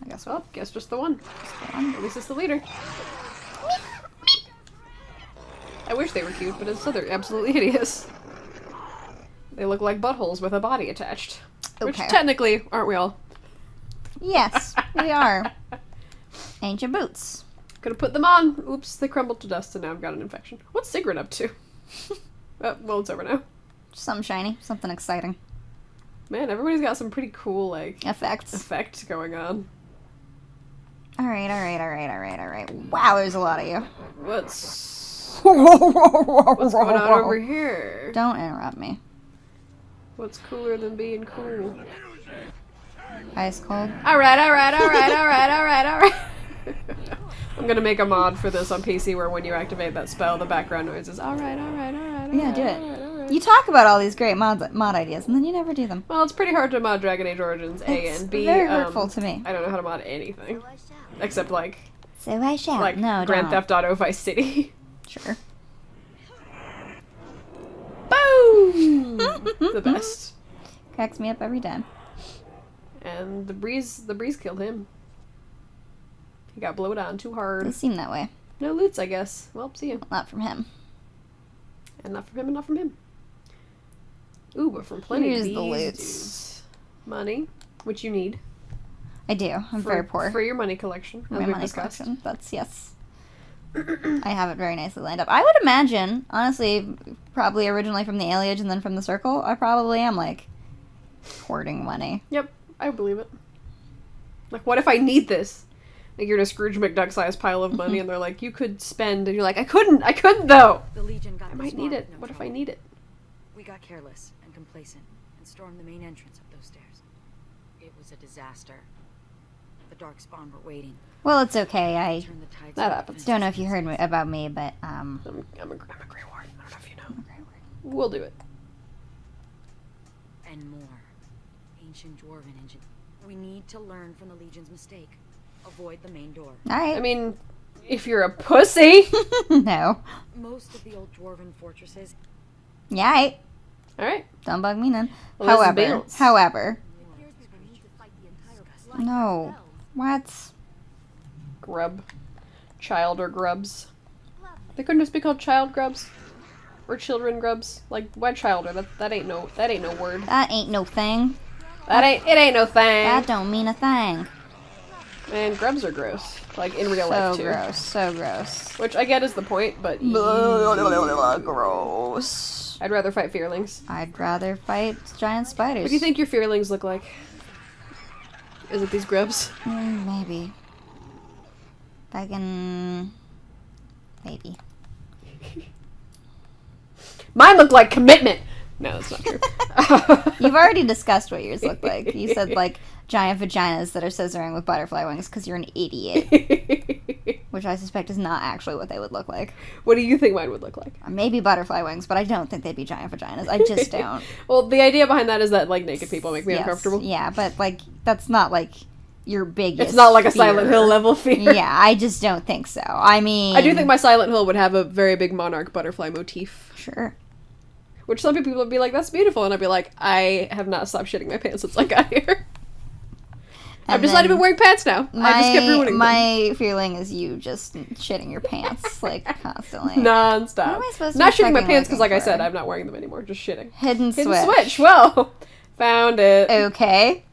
I guess. Well, guess just the one. At least it's the leader. I wish they were cute, but instead they're absolutely hideous. They look like buttholes with a body attached. Which technically, aren't we all? Yes, we are. Ancient boots. Could have put them on. Oops, they crumbled to dust and now I've got an infection. What's Sigrid up to? Well, it's over now. Something shiny. Something exciting. Man, everybody's got some pretty cool, like... effects going on. Alright. Wow, there's a lot of you. What's going on over here? Don't interrupt me. What's cooler than being cool? Ice cold. Alright. I'm gonna make a mod for this on PC where when you activate that spell, the background noise is alright. Yeah, do it. You talk about all these great mod ideas, and then you never do them. Well, it's pretty hard to mod Dragon Age Origins, A, and B. It's very hurtful to me. I don't know how to mod anything. Except, like... So I shall. Like, no, Grand Theft Auto Vice City. Sure. Boom! The best. Cracks me up every time. And the breeze killed him. He got blowed on too hard. They seem that way. No loots, I guess. Well, see you. Not from him. And not from him, and not from him. Ooh, but from plenty Here's of these the loots. dudes. Money, which you need. I do. I'm very poor. For your money collection, My money collection. That's, yes. I have it very nicely lined up. I would imagine, honestly, probably originally from the Aliage and then from the Circle, I probably am, like, hoarding money. Yep, I believe it. Like, what if I need this? Like, you're in a Scrooge McDuck-sized pile of money, and they're like, you could spend, and you're like, I couldn't, though! The Legion got I might need it. What if I need it? We got careless and complacent and stormed the main entrance up those stairs. It was a disaster. The Dark Spawn were waiting. Well, it's okay. That happens. Don't know if you heard about me, but, I'm a Grey Warden. I don't know if you know. We'll do it. And more. Ancient Dwarven engine. We need to learn from the Legion's mistake. Avoid the main door. Alright. I mean, if you're a pussy. No. Most of the old Dwarven fortresses. Yeah, Alright. don't bug me none. Well, However. No. What? Grub. Child or grubs. They couldn't just be called child grubs? Or children grubs? Like, why child? That ain't no word. That ain't no thing. It ain't no thing. That don't mean a thing. Man, grubs are gross. Like, in real life, too. So gross. Which I get is the point, but... Gross. I'd rather fight fearlings. I'd rather fight giant spiders. What do you think your fearlings look like? Is it these grubs? Maybe. Maybe. Mine look like commitment! No, that's not true. You've already discussed what yours look like. You said, like, giant vaginas that are scissoring with butterfly wings because you're an idiot. Which I suspect is not actually what they would look like. What do you think mine would look like? Maybe butterfly wings, but I don't think they'd be giant vaginas. I just don't. Well, the idea behind that is that, like, naked people make me uncomfortable. Yeah, but, like, that's not, like, your biggest It's not like a fear. Silent Hill level fear. Yeah, I just don't think so. I mean... I do think my Silent Hill would have a very big monarch butterfly motif. Sure. Which some people would be like, that's beautiful. And I'd be like, I have not stopped shitting my pants since I got here. I'm just not even wearing pants now. I just kept ruining them. My feeling is you just shitting your pants, like, constantly. Non-stop. What am I supposed to Not be shitting my fucking pants because, like I looking said, for? I'm not wearing them anymore. Just shitting. Hidden Hidden switch. switch. Well, found it. Okay.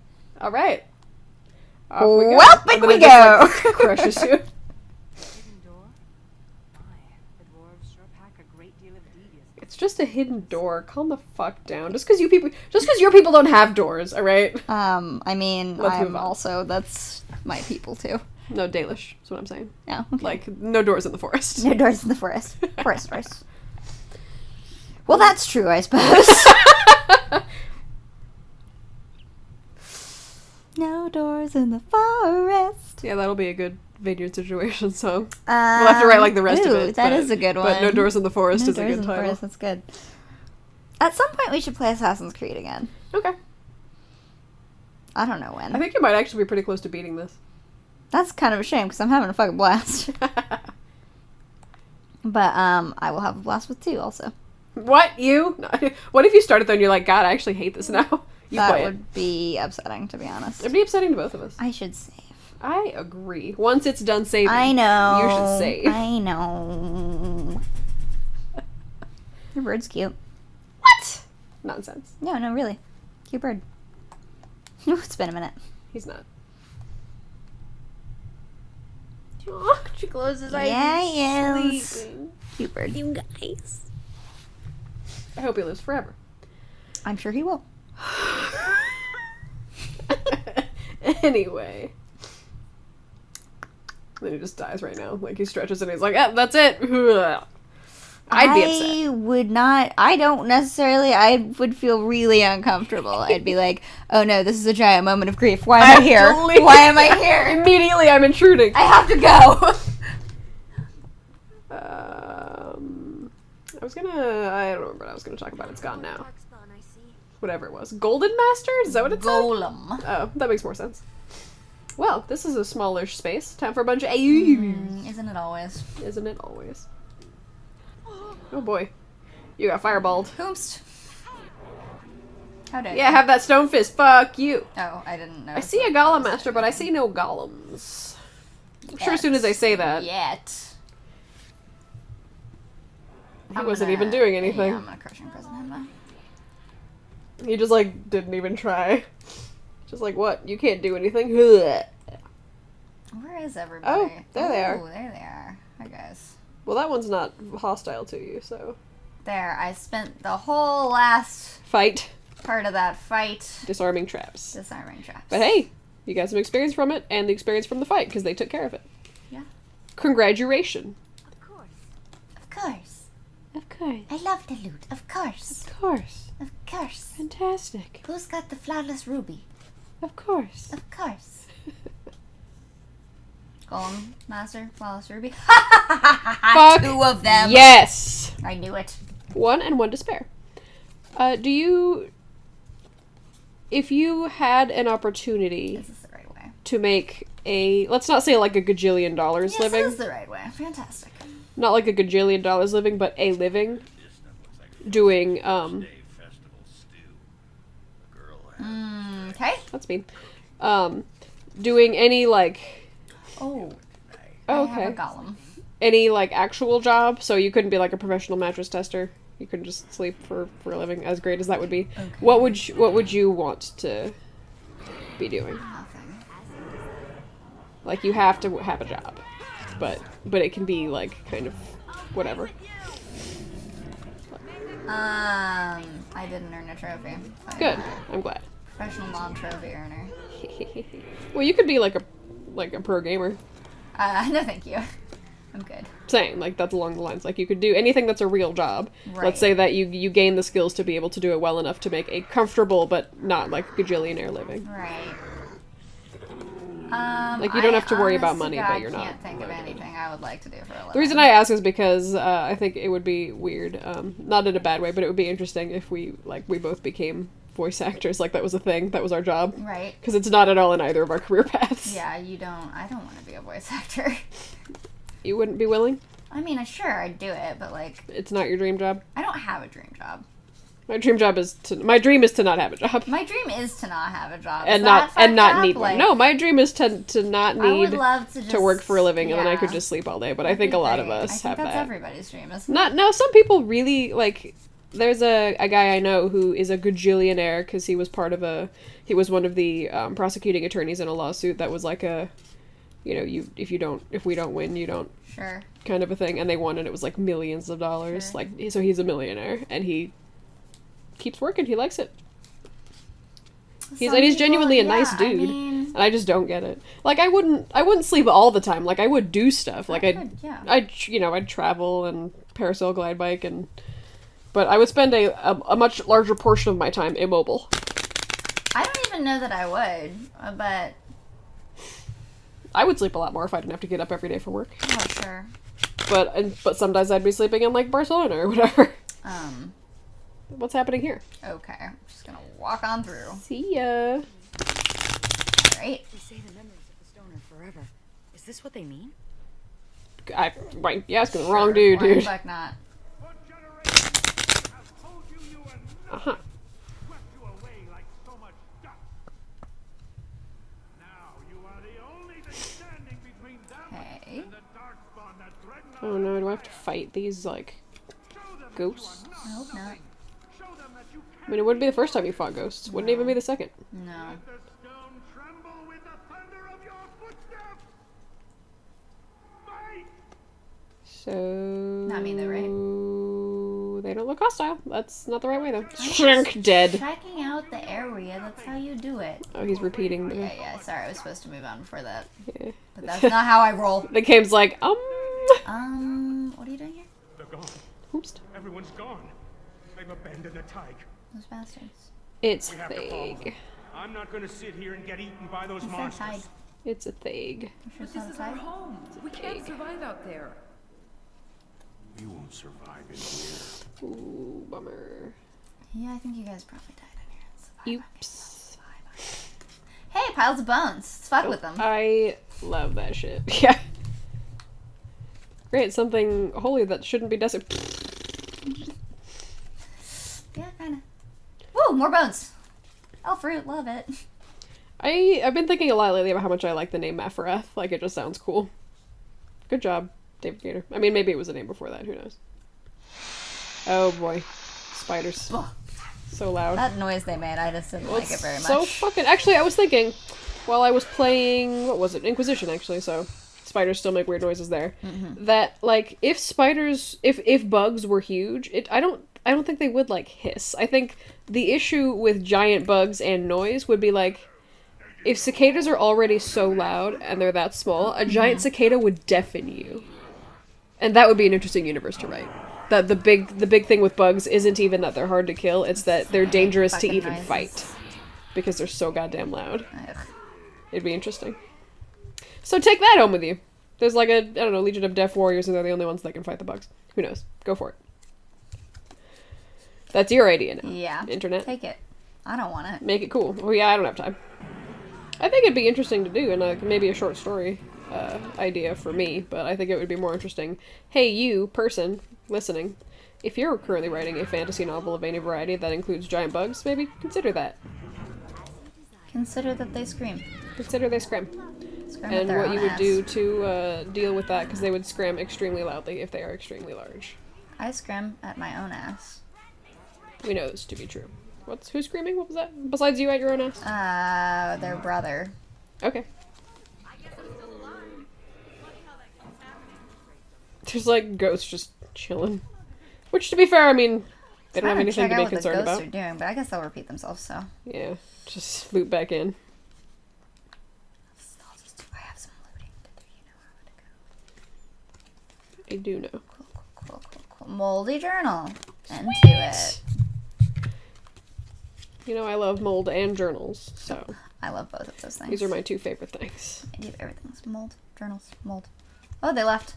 All right. Off we go. Well, And in then we it just, go. like, crushes you. Hidden door? Aye, the dwarves sure pack a great deal of devious. It's just a hidden door. Calm the fuck down. Just because your people don't have doors, all right? I mean, Let's move I'm on. also, that's my people, too. No, Dalish. That's what I'm saying. Yeah, okay. Like, no doors in the forest. No doors in the forest. Forest. Well, that's true, I suppose. No doors in the forest. Yeah, that'll be a good Vineyard Situation song. We'll have to write like the rest of it. That is a good one. But No Doors in the Forest No is a Doors good in the title. Forest, that's good. At some point, we should play Assassin's Creed again. Okay. I don't know when. I think you might actually be pretty close to beating this. That's kind of a shame, because I'm having a fucking blast. But, I will have a blast with 2, also. What? You? No. What if you started there and you're like, God, I actually hate this now? You That play it. would be upsetting, to be honest. It'd be upsetting to both of us. I should save. I agree. Once it's done saving, I know. you should save. I know. Your bird's cute. What? Nonsense. No, no, really. Cute bird. It's been a minute. He's not. Oh, she closes his eyes. Yeah, and he is. sleeping. Cute bird. You guys. I hope he lives forever. I'm sure he will. Anyway. Then he just dies right now. Like, he stretches and he's like, that's it. I'd be upset. I would not. I don't necessarily. I would feel really uncomfortable. I'd be like, oh no, this is a giant moment of grief. Why am I here? Why am I here? Immediately, I'm intruding. I have to go. I was gonna... I don't remember what I was gonna talk about. It's gone now. Whatever it was. Golden Master? Is that what it said? Golem. Oh, that makes more sense. Well, this is a smallish space. Time for a bunch of Isn't it always? Isn't it always? Oh boy. You got fireballed. Oops. How dare Yeah, you? have that stone fist. Fuck you. Oh, I didn't know. I see a golem master, but I see no golems. I'm sure as soon as I say that, Yet. he wasn't even doing anything. Yeah, I'm gonna crush and imprison him now. He just, like, didn't even try. Just like, what? You can't do anything? Ugh. Where is everybody? Oh, there they are. Oh, there they are. Hi, guys. Well, that one's not hostile to you, so... There, I spent the whole last Fight. part of that fight Disarming traps. disarming traps. But hey, you got some experience from it, and the experience from the fight, because they took care of it. Yeah. Congratulations. Of course. Of course. Of course. I love the loot. Of course. Of course. Of course. Fantastic. Who's got the flawless ruby? Of course. Of course. Golem Master, flawless ruby. Fuck 2 of them. Yes! I knew it. 1 and 1 to spare. Do you... If you had an opportunity Is this the right way? to make a... Let's not say like a gajillion dollars Yes, living. this is the right way. Fantastic. Not like a gajillion dollars living, but a living. Doing, Okay. That's mean. Doing any, like... Oh. Oh, I have a okay. golem. Any, like, actual job, so you couldn't be, like, a professional mattress tester. You couldn't just sleep for a living, as great as that would be. Okay. What would you want to be doing? Nothing. Like, you have to have a job. But it can be, like, kind of whatever. I didn't earn a trophy. Good. I'm glad. Professional non-trophy earner. Well, you could be, like a pro gamer. No thank you. I'm good. Saying, like, that's along the lines. Like, you could do anything that's a real job. Right. Let's say that you gain the skills to be able to do it well enough to make a comfortable but not, like, gajillionaire living. Right. Like, you don't have to worry about honest money, to but God you're not can't think of anything I would like to do for a living. The reason I ask is because I think it would be weird, not in a bad way, but it would be interesting if we both became voice actors, like that was a thing, that was our job. Right. Because it's not at all in either of our career paths. Yeah, I don't want to be a voice actor. You wouldn't be willing? I mean, sure, I'd do it, but, like, It's not your dream job? I don't have a dream job. My dream is to not have a job. My dream is to not have a job. And Is not that fucked need up? one. Like, No, my dream is to not I would need love to just to work for a living, and then I could yeah. just sleep all day. But I think a lot of That'd be us great. have I think that. that's everybody's dream, isn't it? No, some people really, like, there's a guy I know who is a gajillionaire because he was one of the prosecuting attorneys in a lawsuit that was like a, you know, if we don't win, you don't, Sure. kind of a thing, and they won, and it was like millions of dollars. Sure. Like, so he's a millionaire, and he keeps working. He likes it. He's Some genuinely a people, nice yeah, dude. I mean, And I just don't get it. Like, I wouldn't sleep all the time. Like, I would do stuff. Like, yeah. I'd travel and parasail, glide bike, but I would spend a much larger portion of my time immobile. I don't even know that I would, but I would sleep a lot more if I didn't have to get up every day for work. oh sure. But sometimes I'd be sleeping in, like, Barcelona or whatever. What's happening here? Okay. I'm just gonna walk on through. See ya. Right. They say the memories of the stone are forever. Is this what they mean? You're asking the wrong dude, Why the dude. fuck not? For generations, I've told you you were nothing. Uh-huh. Swept you away like so much dust. Now you are the only thing Oh no, do I have to fight these, like, ghosts? I hope not. Show them that you I mean, it wouldn't be the first time you fought ghosts. Wouldn't even be the second. No. let the stone tremble with the thunder of your footsteps. Fight! So... Not me though, right? They don't look hostile. That's not the right way, though. Shrink dead. Checking out the area, that's how you do it. Oh, he's repeating the... Yeah, sorry, I was supposed to move on before that. Yeah. But that's not how I roll. The game's like, What are you doing here? They're gone. Oops. Everyone's gone. They've abandoned the Tig. Those bastards. It's We have to follow Thag. them. I'm not gonna sit here and get eaten by those Who said monsters. tide? It's a Thag. You sure it's not a This is our tide? home. We can't survive out there. We won't survive in here. Ooh, bummer. Yeah, I think you guys probably died in here. It's the vibe I'm getting. Oops. It's the vibe. Hey, piles of bones. Let's fuck with them. I love that shit. Yeah. Great, something holy that shouldn't be desecrated. Yeah, kinda. Woo, more bones. Oh, fruit, love it. I've been thinking a lot lately about how much I like the name Mafarath. Like, it just sounds cool. Good job, David Gator. I mean, maybe it was a name before that. Who knows? Oh boy, spiders. Ugh. So loud. That noise they made, I just didn't Well, like it very much. So fucking. Actually, I was thinking while I was playing, what was it, Inquisition actually. So spiders still make weird noises there. That like if spiders, if bugs were huge, I don't think they would like hiss. I think the issue with giant bugs and noise would be like, if cicadas are already so loud and they're that small, a giant cicada would deafen you. And that would be an interesting universe to write. That the big thing with bugs isn't even that they're hard to kill, it's that they're dangerous to Fucking even noises. fight. Because they're so goddamn loud. Ugh. It'd be interesting. So take that home with you. There's like a, I don't know, Legion of Deaf Warriors and they're the only ones that can fight the bugs. Who knows? Go for it. That's your idea now. Yeah. Internet. Take it. I don't want it. Make it cool. Oh yeah, I don't have time. I think it'd be interesting to do, and maybe a short story idea for me, but I think it would be more interesting. Hey, you, person, listening, if you're currently writing a fantasy novel of any variety that includes giant bugs, maybe consider that. Consider that they scream. Consider they scram. Scream at And their what own you would ass. do to deal with that, because they would scram extremely loudly if they are extremely large. I scream at my own ass. We know this to be true. Who's screaming? What was that? Besides you at your own ass? Their brother. Okay. There's like ghosts just chilling. Which, to be fair, I mean, they don't have Trying anything check to out be what the concerned ghosts about. are doing, but I guess they'll repeat themselves, so. Yeah, just loop back in. I'll just do, I have some looting to do, you know how to go. I do know. Cool. Moldy journal. Into Sweet. it. You know, I love mold and journals, so I love both of those things. these are my two favorite things. I do everything. Mold, journals, mold. Oh, they left.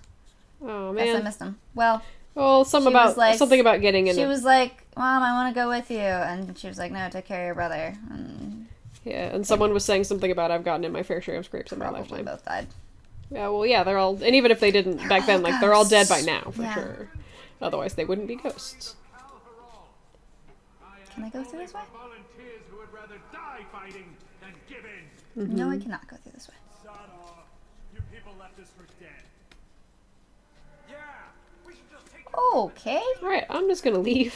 Oh Guess I man. missed them. Well, Well, She was like- something about getting in. she was like, Mom, I want to go with you. And she was like, no, take care of your brother. And Yeah, and someone was saying something about I've gotten in my fair share of scrapes in my probably lifetime. both died. Yeah, well, yeah, they're all, and even if they didn't back all then, like they're all dead by ghosts. now for Yeah. sure. Otherwise, they wouldn't be ghosts. Can I go through this way? Volunteers who would rather die fighting than give in. No, I cannot go through this way. Son off. You people left us for dead. Yeah, we should just take Okay. All right, I'm just gonna leave.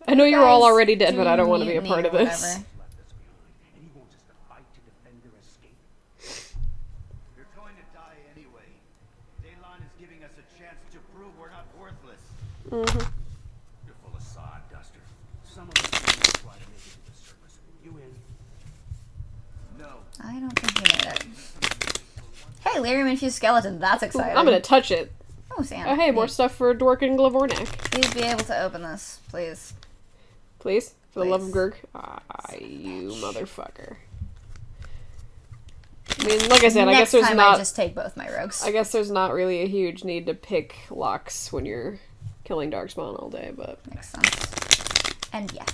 I know you're all Guys, already dead, but do I don't want to be a mutiny part of or this. whatever. left us behind, and he wants us to fight to defend their escape. You're going to die anyway. Daylon is giving us a chance to prove we're not worthless. You're full of sawduster. Some of us will try to make it to the surface. You in? No. I don't think you made it. Hey, lyrium infused skeleton. That's exciting. I'm gonna touch it. Oh, Sam. Oh, hey, more Neat. stuff for Dwork and Glavornak. Please be able to open this, please. Please, for the love of Please. Gurg. Ah, you motherfucker. I mean, like I said, I guess Next there's time not. I just take both my rogues. I guess there's not really a huge need to pick locks when you're killing Darkspawn all day, but Makes sense. And yet.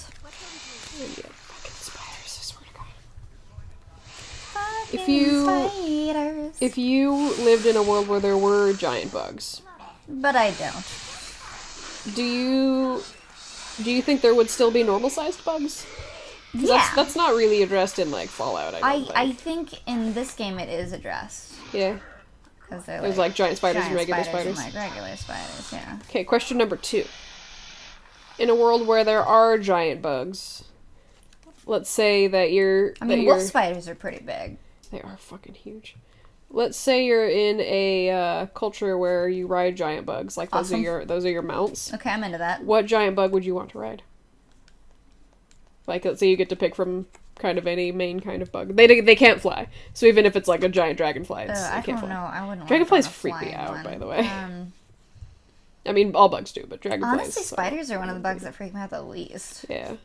yeah, fucking spiders! I swear to God. Fucking spiders. If you lived in a world where there were giant bugs, But I don't. do you think there would still be normal-sized bugs? 'Cause Yeah. that's not really addressed in like Fallout. I don't I think. think in this game it is addressed. Yeah. Because they're There's like giant spiders and giant regular and, spiders. like regular spiders, yeah. Okay, question number 2. In a world where there are giant bugs, let's say that you're... I mean, wolf spiders are pretty big. They are fucking huge. Let's say you're in a culture where you ride giant bugs. Like, those Awesome. are your mounts. Okay, I'm into that. What giant bug would you want to ride? Like, let's say you get to pick from kind of any main kind of bug. They can't fly. So even if it's like a giant dragonfly, I can't don't fly. know. I wouldn't. Dragonflies want freak me out, one. by the way. I mean, all bugs do, but dragonflies... Honestly, spiders are one of the bugs that freak me out the least. Yeah.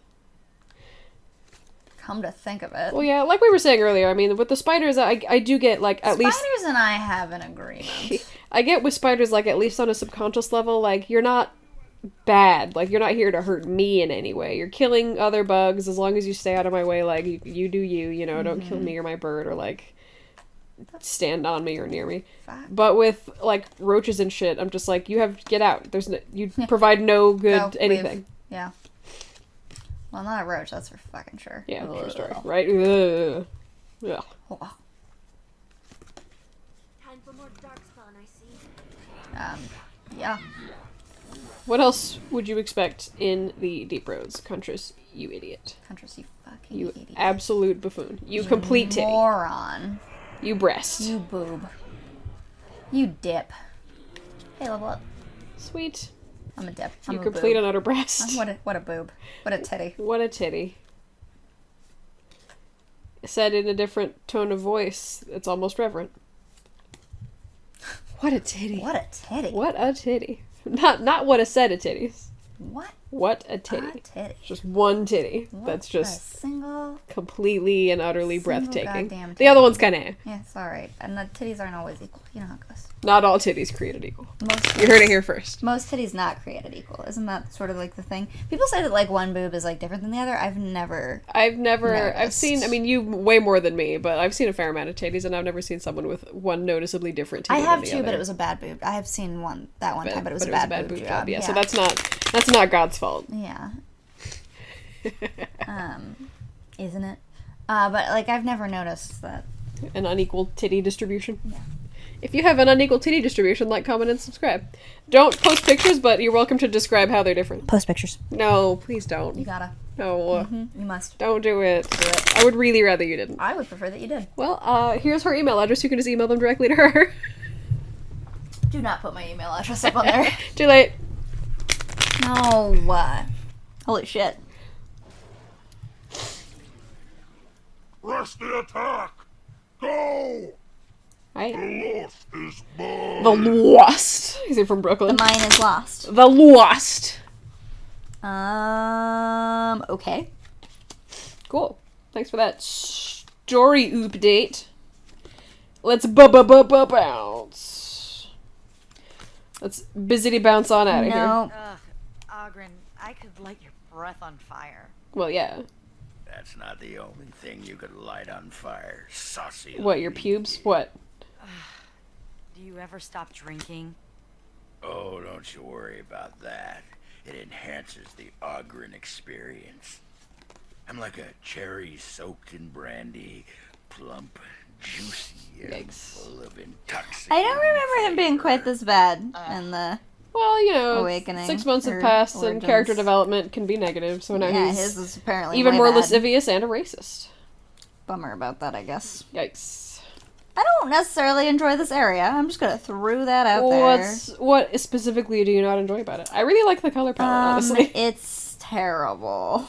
Come to think of it. Well, yeah, like we were saying earlier, I mean, with the spiders, I do get, like, at least... Spiders and I have an agreement. I get with spiders, like, at least on a subconscious level, like, you're not bad. Like, you're not here to hurt me in any way. You're killing other bugs as long as you stay out of my way. Like, you do you know, don't kill me or my bird or, like, stand on me or near me. Fact. But with, like, roaches and shit, I'm just like, get out. You provide no good Go, anything. leave. Yeah. Well, not a roach, that's for fucking sure. Yeah, Ugh. true story. Right? Ugh. Yeah. Oh, wow. Time for more darkspawn, I see. Yeah. What else would you expect in the Deep Roads, Contras, you idiot? Contras, you fucking You idiot. absolute buffoon. You complete titty. Moron. You breast. You boob. You dip. Hey, level up. Sweet. I'm a dip. You I'm a complete boob. another breast. What a boob. What a titty. What a titty. Said in a different tone of voice, it's almost reverent. What a titty. What a titty. What a titty. Not what a set of titties. What What a titty. a titty. Just one titty. What That's a just single... completely and utterly Single breathtaking. goddamn The titty. other one's kind of Yeah, it's alright. And the titties aren't always equal. You know how it goes. not all titties created equal. Most You heard it here first. Most titties not created equal. Isn't that sort of like the thing? People say that like one boob is like different than the other. I've I've noticed. seen, I mean, you way more than me, but I've seen a fair amount of titties, and I've never seen someone with one noticeably different titty I have than the too, other. but it was a bad boob. I have seen one time, but it was a bad boob job. Yeah, so that's not God's fault. Yeah. Isn't it? But like I've never noticed that. An unequal titty distribution. Yeah. If you have an unequal titty distribution, like, comment, and subscribe. Don't post pictures, but you're welcome to describe how they're different. Post pictures. No, please don't. You gotta. No. You must. Don't do it. Do it. I would really rather you didn't. I would prefer that you did. Well, here's her email address. You can just email them directly to her. Do not put my email address up on there. Too late. No. Holy shit. Rush the attack! Go! Right? The lost is mine! The Lost. Is it from The Brooklyn? mine is lost. The Lost. Okay. Cool. Thanks for that story update. Let's bounce. Let's busy bounce on out of here. No. Ugh, Ogren, I could light your breath on fire. Well, yeah. That's not the only thing you could light on fire, saucy. What, your pubes? What? Do you ever stop drinking? Oh, don't you worry about that. It enhances the Ogren experience. I'm like a cherry soaked in brandy, plump, juicy, and Yikes. full of intoxicating. I don't remember him being quite this bad in the. Well, you know, Awakening, 6 months have or passed and origins. character development can be negative, so now Yeah, he's his is apparently even way more bad. lascivious and a racist. Bummer about that, I guess. Yikes. I don't necessarily enjoy this area. I'm just gonna throw that out there. What specifically do you not enjoy about it? I really like the color palette, honestly. It's terrible.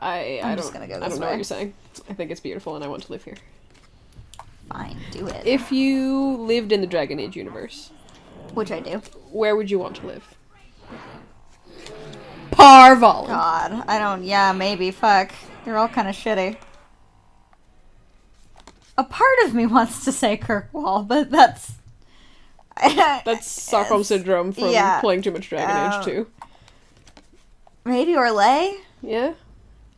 I'm just gonna go I this don't know way. what you're saying. I think it's beautiful and I want to live here. Fine, do it. If you lived in the Dragon Age universe, Which I do. where would you want to live? Parval. God, I don't. Yeah, maybe. Fuck. You're all kind of shitty. A part of me wants to say Kirkwall, but that's. That's Stockholm Syndrome from yeah. playing too much Dragon Age 2. Maybe Orlais? Yeah?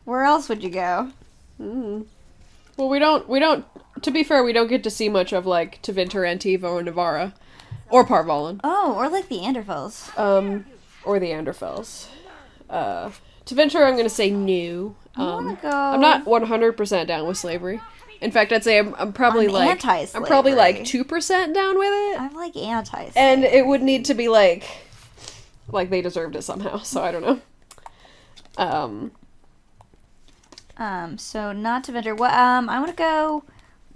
Where else would you go? Well, we don't, to be fair, we don't get to see much of, like, Tevinter, Antivo, or Navarra. Or Parvalen. Oh, or like the Anderfels. Or the Anderfels. Tevinter, I'm gonna say no. I wanna go. I'm not 100% down with slavery. In fact, I'd say I'm probably I'm like anti-slavery. I'm probably like 2% down with it, I'm like anti. and it would need to be like they deserved it somehow. So I don't know. So not to venture. What? I want to go.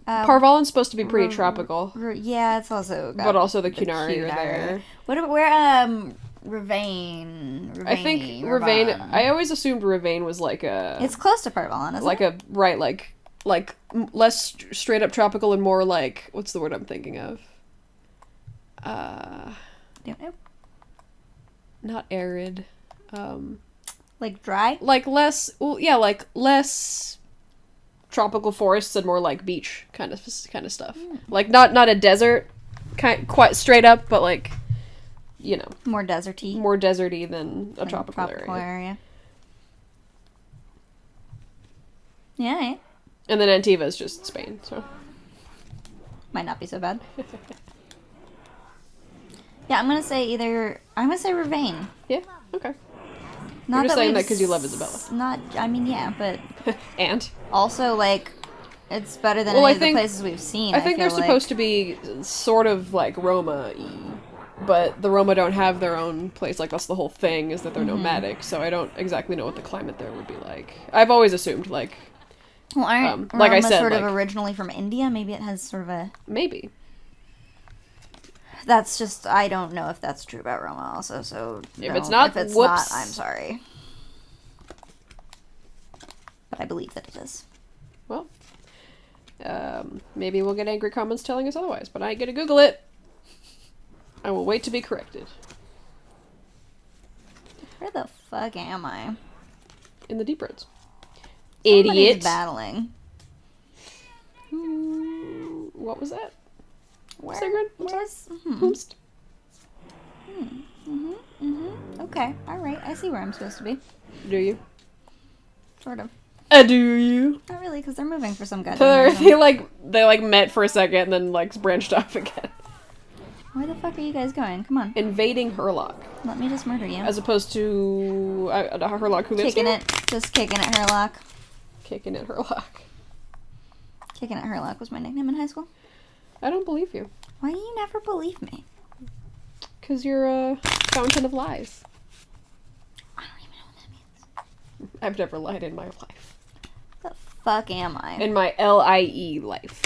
Parvalin's supposed to be pretty tropical, Yeah, it's also. but also the Cunari are there. What about where? Ravane. I think Ravane. I always assumed Ravane was like a. It's close to Parvalin, isn't like it? less straight up tropical and more like, what's the word I'm thinking of? Don't know. Not arid. Like dry. Like less. Well, yeah, like less tropical forests and more like beach kind of stuff. Like not a desert, quite straight up, but like, you know, More deserty. more deserty than a tropical area. Yeah. And then Antiva is just Spain, so. Might not be so bad. Yeah, I'm gonna say Ravane. Yeah, okay. Not You're just saying we've that because you love Isabella. Not, I mean, yeah, but And? also like, it's better than Well, any I of the think- places we've seen. I think they're feel like. supposed to be sort of like Roma-y, but the Roma don't have their own place. Like, that's the whole thing, is that they're nomadic, so I don't exactly know what the climate there would be like. I've always assumed, like, Well, aren't like I Roma said, sort of like- originally from India? Maybe it has sort of a. maybe. That's just, I don't know if that's true about Roma also, so. If it's not, if it's whoops. not, I'm sorry. But I believe that it is. Well, maybe we'll get angry comments telling us otherwise, but I ain't gonna Google it. I will wait to be corrected. Where the fuck am I? In the deep roads. Somebody's Idiot. battling. What was that? Where? Sigrid? I'm sorry. Where's? Whomst? Okay, alright, I see where I'm supposed to be. Do you? Sort of. Do you? Not really, because they're moving for some goddamn So reason. they met for a second and then like branched off again. Where the fuck are you guys going? Come on. Invading Herlock. Let me just murder you. As opposed to Herlock who lives Kicking here? it. Just kicking it, Herlock. Kicking it Herlock. Kicking it, Herlock was my nickname in high school. I don't believe you. Why do you never believe me? Because you're a fountain of lies. I don't even know what that means. I've never lied in my life. The fuck am I? In my LIE life.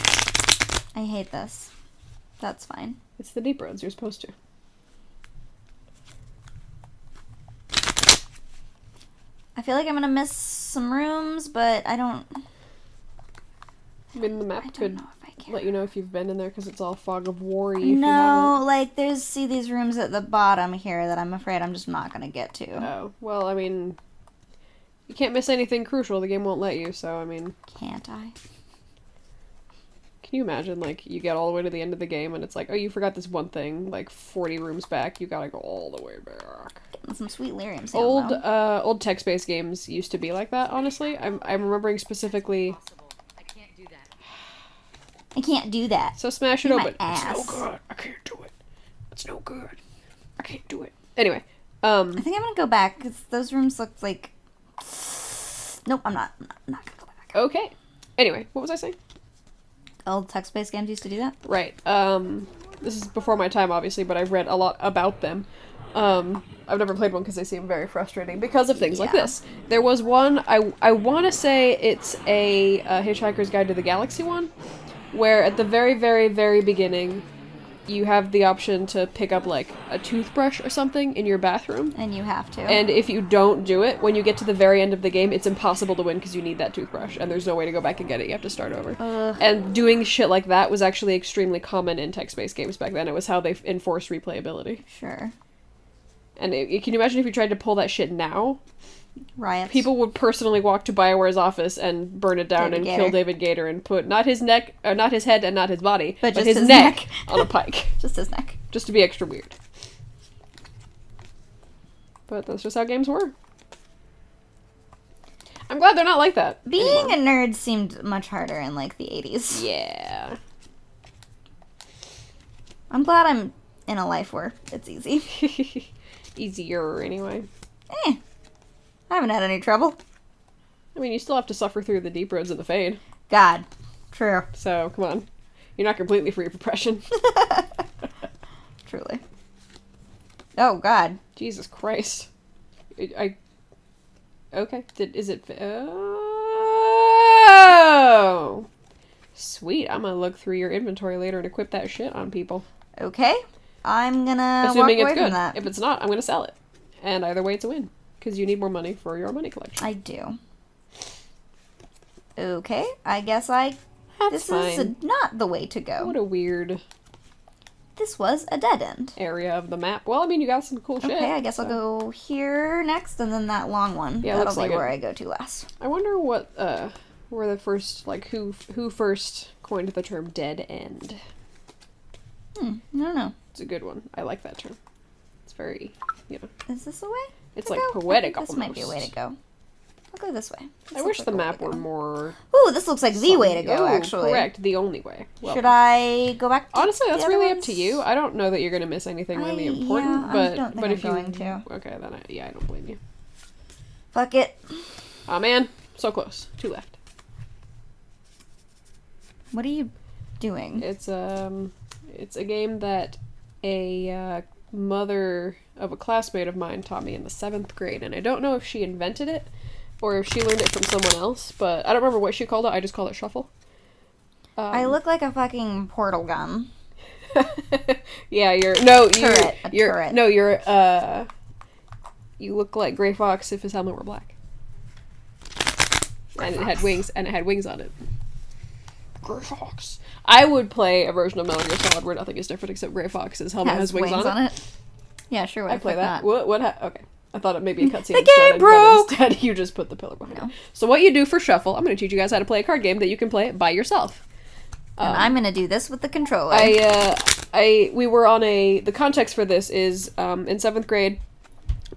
I hate this. That's fine. It's the deep roads, you're supposed to. I feel like I'm gonna miss some rooms, but I don't. I mean, the I map don't could know if I care. let you know if you've been in there because it's all fog of war if you No, like there's these rooms at the bottom here that I'm afraid I'm just not gonna get to. haven't. Oh, well, I mean, you can't miss anything crucial. The game won't let you, so, I mean, Can't I? can you imagine, like, you get all the way to the end of the game and it's like, oh, you forgot this one thing, like, 40 rooms back, you gotta go all the way back. Getting some sweet lyrium sound, though. Old text-based games used to be like that, honestly. I'm remembering specifically... I can't do that. I can't do that. So smash it In my open. It's no ass. good. I can't do it. It's no good. I can't do it. Anyway, I think I'm gonna go back because those rooms looked like. Nope, I'm not gonna go back. okay. Anyway, what was I saying? Old text-based games used to do that. Right. This is before my time, obviously, but I've read a lot about them. I've never played one because they seem very frustrating because of things like Yeah. this. There was one, I want to say it's a Hitchhiker's Guide to the Galaxy one, where at the very, very, very beginning, you have the option to pick up, like, a toothbrush or something in your bathroom. And you have to. And if you don't do it, when you get to the very end of the game, it's impossible to win because you need that toothbrush, and there's no way to go back and get it. You have to start over. And doing shit like that was actually extremely common in text-based games back then. It was how they enforced replayability. Sure. And can you imagine if you tried to pull that shit now? Riots. People would personally walk to BioWare's office and burn it down David and Gator. kill David Gator and put not his neck, or not his head and not his body, But but just his his neck, neck. on a pike. Just his neck. Just to be extra weird. But that's just how games were. I'm glad they're not like that. Being a nerd seemed much harder in like the 80s. Yeah. I'm glad I'm in a life where it's easy. Easier, anyway. I haven't had any trouble. I mean, you still have to suffer through the deep roads of the Fade. God. True. So, come on. You're not completely free of oppression. Truly. Oh, God. Jesus Christ. Okay. Is it... Oh! Sweet. I'm gonna look through your inventory later and equip that shit on people. Okay. I'm gonna Assuming walk away it's good. from that. If it's not, I'm gonna sell it. And either way, it's a win. Because you need more money for your money collection. I do. Okay. I guess this fine. is not the way to go. What a weird This was a dead end. area of the map. Well, I mean, you got some cool shit. Okay, I guess I'll go here next, and then that long one. Yeah, That'll looks be like where it. I go to last. I wonder what, where the first, like, who first coined the term dead end. I don't know. It's a good one. I like that term. It's very, you know, Is this the way? it's to like go? poetic I think almost. this might be a way to go. I'll go this way. This I wish looks the like a way map to were go. more... Ooh, this looks like the way to go, Ooh, actually. Correct, the only way. Well, Should I go back to honestly, the that's other really ones? up to you. I don't know that you're going to miss anything really important, yeah, I but don't think but I'm if you going to. Okay, then I don't blame you. Fuck it. Oh man, so close. 2 left. What are you doing? It's a game that a mother of a classmate of mine taught me in the 7th grade, and I don't know if she invented it or if she learned it from someone else, but I don't remember what she called it. I just called it Shuffle. I look like a fucking portal gun. Yeah, you're you look like Gray Fox if his helmet were black. And it had wings on it. Gray Fox. I would play a version of Metal Gear Solid where nothing is different except Gray Fox's helmet has wings on it. Yeah, sure. I play that. Okay. I thought it may be a cutscene. The game broke! But instead you just put the pillar behind No. it. So what you do for Shuffle, I'm going to teach you guys how to play a card game that you can play by yourself. And I'm gonna do this with the controller. We were on the context for this is, in 7th grade,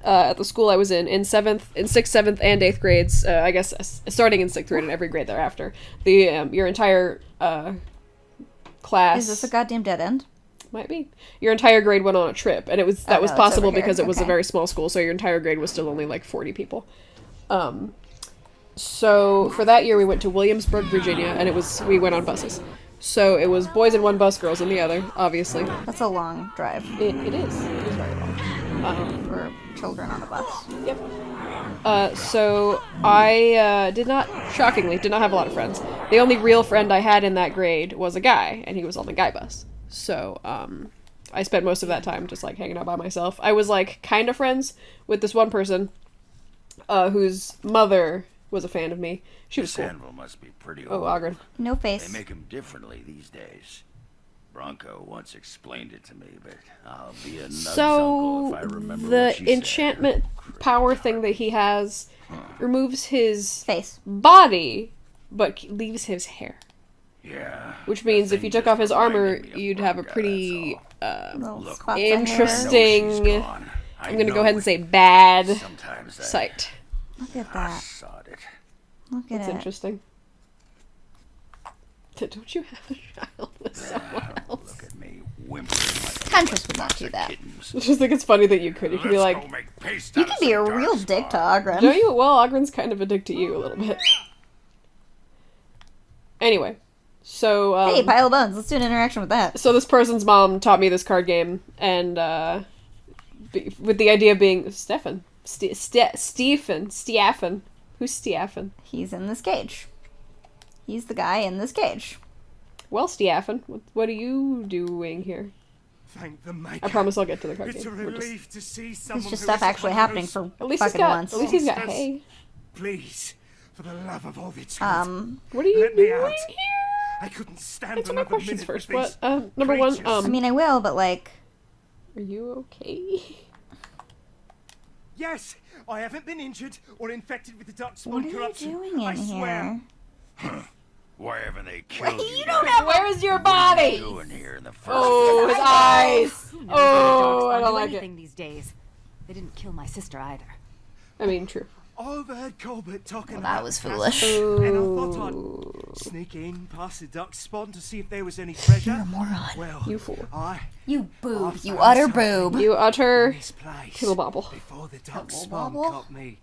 at the school I was in 6th, 7th, and 8th grades, I guess starting in 6th grade and every grade thereafter, your entire, class... Is this a goddamn dead end? Might be. Your entire grade went on a trip, and was no, it's possible over here. because it was a Okay. very small school, so your entire grade was still only like 40 people. So for that year we went to Williamsburg, Virginia, and we went on buses. So it was boys in one bus, girls in the other, obviously. That's a long drive It is very long. for children on a bus. Yep. So I shockingly, did not have a lot of friends. The only real friend I had in that grade was a guy, and he was on the guy bus. So I spent most of that time just like hanging out by myself. I was like kind of friends with this one person whose mother was a fan of me. She was cool. Anvil must be pretty Oh, old. Ogren. No They face. make them differently these days. Bronco once explained it to me, but I'll be a nug's uncle So if I remember the what she said. enchantment power thing that he has removes his Face. body, but leaves his hair. Yeah. Which the means if thing you took just off his armor, reminded me of you'd have a Bronco, pretty that's all. Little Look, spots of interesting- I know she's gone. I'm gonna know go ahead and it. say bad Sometimes I sight. Look at that. sod it. Look at It's it. interesting. Don't you have a child with someone else? Look at me whimpering like Huntress would not do that. kittens. I just think it's funny that you could. You could be Let's like, go make paste You out can of be a some real dark dick to spawn. Ogren. don't you? Well, Ogren's kind of a dick to you a little bit. Anyway, so Hey, pile of bones. Let's do an interaction with that. so this person's mom taught me this card game, and with the idea being Stefan. Who's Stefan? He's in this cage. He's the guy in this cage. Well, Stefan, what are you doing here? Thank the maker. I promise I'll get to the card It's a game. We're just- relief to see someone There's just who stuff isn't actually one of happening those- for At least fucking once. at least he's got hay. Please, for the love of all that's good. What are you Let me doing out. here? I couldn't stand Answer my another questions minute first. with What? these Number one. creatures. I mean, I will, but like, Are you okay? Yes, I haven't been injured or infected with the dark what spawn are you corruption. doing I in swear. here? Why haven't they killed you? You don't have. Where's your What are body? you doing here in the first Oh, his eyes. Who knows Oh, I what the don't dogs like do it. anything these days. They didn't kill my sister either. I mean, true. I overheard Colbert talking Well, that about was the foolish. castle, and I thought I'd sneak in past the duck spawn to see if there was any treasure. You're a moron. Well, You fool. I You boob. I You found utter something boob. You utter in this place Kittle bobble. before the duck spawn bobble? got me.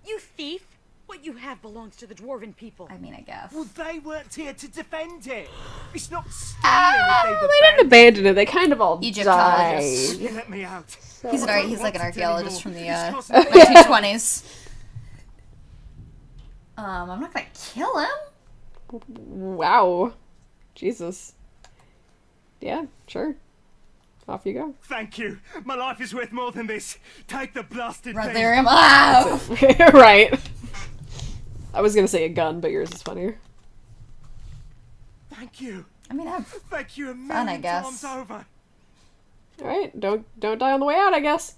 You thief! What you have belongs to the dwarven people. I mean, I guess. Well, they weren't here to defend it. It's not stealing Well, if they they've didn't abandon it. They kind of all Egyptologists. died. You let me out. He's I don't he's like an want it archaeologist from anymore. the It's causing me- 1920s. I'm not gonna kill him. Wow. Jesus. Yeah, sure. Off you go. Thank you. My life is worth more than this. Take the blasted thing. Rotharium. Ah! Right. I was gonna say a gun, but yours is funnier. Thank you. I mean, Thank you a Fun, I million guess. times over. Alright, don't die on the way out, I guess.